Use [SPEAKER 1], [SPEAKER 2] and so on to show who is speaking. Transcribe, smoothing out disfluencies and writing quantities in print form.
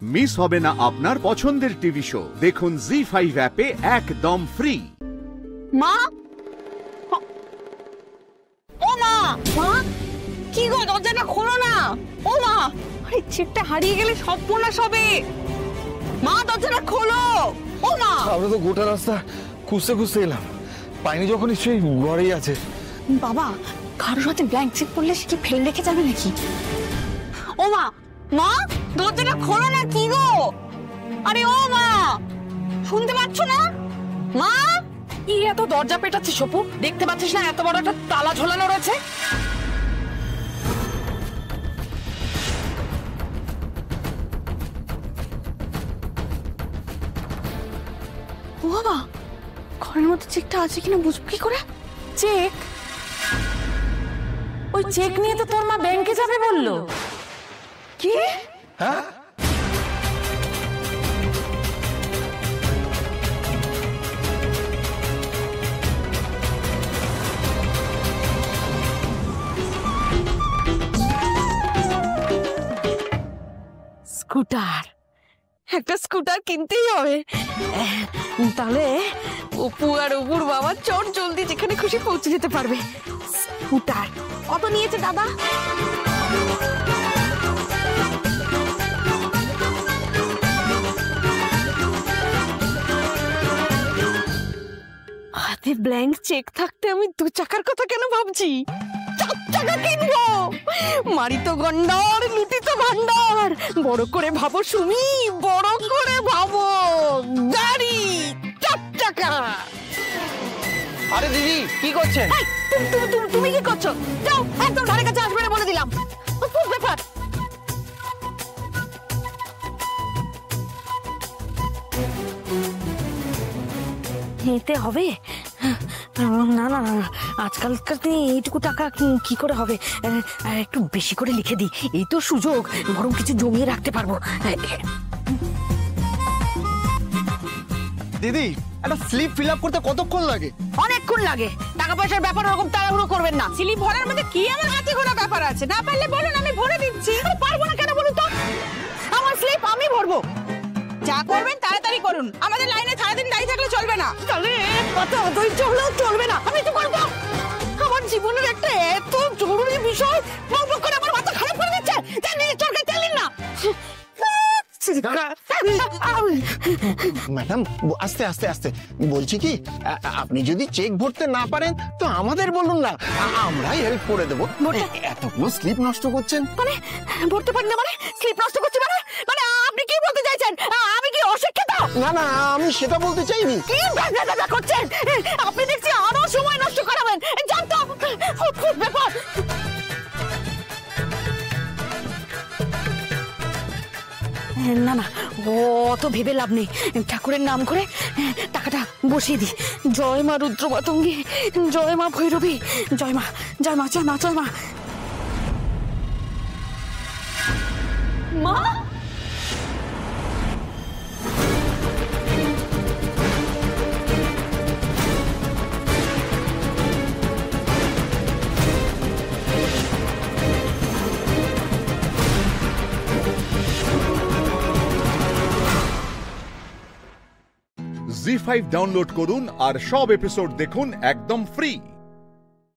[SPEAKER 1] Miss হবে না আপনার পছন্দের টিভি শো। দেখুন জি5 অ্যাপে একদম ফ্রি।
[SPEAKER 2] মা, ও মা, মা কি গো, দরজাটা খোলো না। ও মা, আরে চেকটা হারিয়ে গেলে সর্বনাশ হবে। মা দরজাটা খোলো। ও মা,
[SPEAKER 3] আমরা তো গোটা রাস্তা খুঁজতে খুঁজতে এলাম, পাইনি যখন নিশ্চয়ই ঘরেই আছে।
[SPEAKER 2] বাবা কারোর হাতে ব্ল্যাঙ্ক চেক পড়লে সে কি ফেলে রেখে যাবে নাকি? ও মা, মা দরজাটা খোলো না। কি গো, আরে ও মা, শুনতে পাচ্ছ না? মা,
[SPEAKER 4] কি এত দরজা পেটাচ্ছিস অপু? দেখতে পাচ্ছিস না এত বড় একটা তালা ঝোলানো রয়েছে?
[SPEAKER 2] ও বাবা, ঘরের মধ্যে চেকটা আছে কিনা বুঝবো কি করে?
[SPEAKER 4] চেক? ওই চেক নিয়ে তো তোর মা ব্যাংকে যাবে বললো।
[SPEAKER 2] কি?
[SPEAKER 3] হ্যাঁ,
[SPEAKER 4] স্কুটার, একটা স্কুটার কিনতেই হবে। তাহলে অপু আর অপুর বাবা চট জলদি যেখানে খুশি পৌঁছে যেতে পারবে। স্কুটার কত নিয়েছে দাদা? হাতে ব্ল্যাঙ্ক চেক থাকতে আমি 2 চাকার কথা কেন ভাবছি? 4 চাকা কিনবো। মারি তো গন্ডার, লুটি তো ভান্ডার। বড় করে ভাবো সুমি, বড় করে ভাবো গাড়ি 4 চাকা।
[SPEAKER 3] আরে দিদি কি করছেন?
[SPEAKER 4] তুমি কি করছো? যাও, একদম ধারে কাছে আসবে না বলে দিলাম। ব্যাপার নিতে হবে না। না না, আজকালকার দিনে এইটুকু টাকা কি করে হবে? একটু বেশি করে লিখে দিই, এই তো সুযোগ, বরং কিছু জমিয়ে রাখতে পারবো।
[SPEAKER 3] দিদি একটা স্লিপ ফিল আপ করতে কতক্ষণ লাগে?
[SPEAKER 4] অনেকক্ষণ লাগে। টাকা পয়সার ব্যাপার ওরকম তাড়াহুড়ো করবেন না। স্লিপ ভরার মধ্যে কি আমার হাতে ঘোরা ব্যাপার আছে? না পারলে বলুন, আমি ভরে দিচ্ছি। পারবো না কেন বলুন তো? আমার স্লিপ আমি ভরবো।
[SPEAKER 2] যা করবেন তাড়াতাড়ি করুন, আমাদের লাইনে সারাদিন দাঁড়িয়ে থাকলে চলবে না।
[SPEAKER 4] তাহলে কথা ধৈর্য হলেও চলবে না, আমি তো করবো। আমার জীবনের একটা এত জরুরি বিষয় বকবক করে আমার মাথা খারাপ করে দিচ্ছে। নিজের চরকায় তেল দিন না।
[SPEAKER 5] ম্যাডাম আস্তে আস্তে আস্তে বলছি কি, আপনি যদি চেক ভরতে না পারেন তো আমাদের বলুন না, আমরাই হেল্প করে দেবো। এতগুলো স্লিপ নষ্ট করছেন
[SPEAKER 4] মানে ভরতে পারি না মানে? স্লিপ নষ্ট করছি মানে? মানে আপনি কি বলতে চাইছেন? আমি কি অশিক্ষিত?
[SPEAKER 5] না না, আমি সেটা বলতে চাইনি।
[SPEAKER 4] কি ব্যাপার করছেন আপনি? দেখছি আরো সময় নষ্ট করাবেন। জানতো ব্যাপার। না না, অত ভেবে লাভ নেই। ঠাকুরের নাম করে টাকাটা বসিয়ে দি। জয় মা রুদ্রমাতঙ্গী, জয় মা ভৈরবী, জয় মা, জয় মা, জয় মা, জয় মা। মা
[SPEAKER 1] জি5 ডাউনলোড করুন আর সব এপিসোড দেখুন একদম ফ্রি।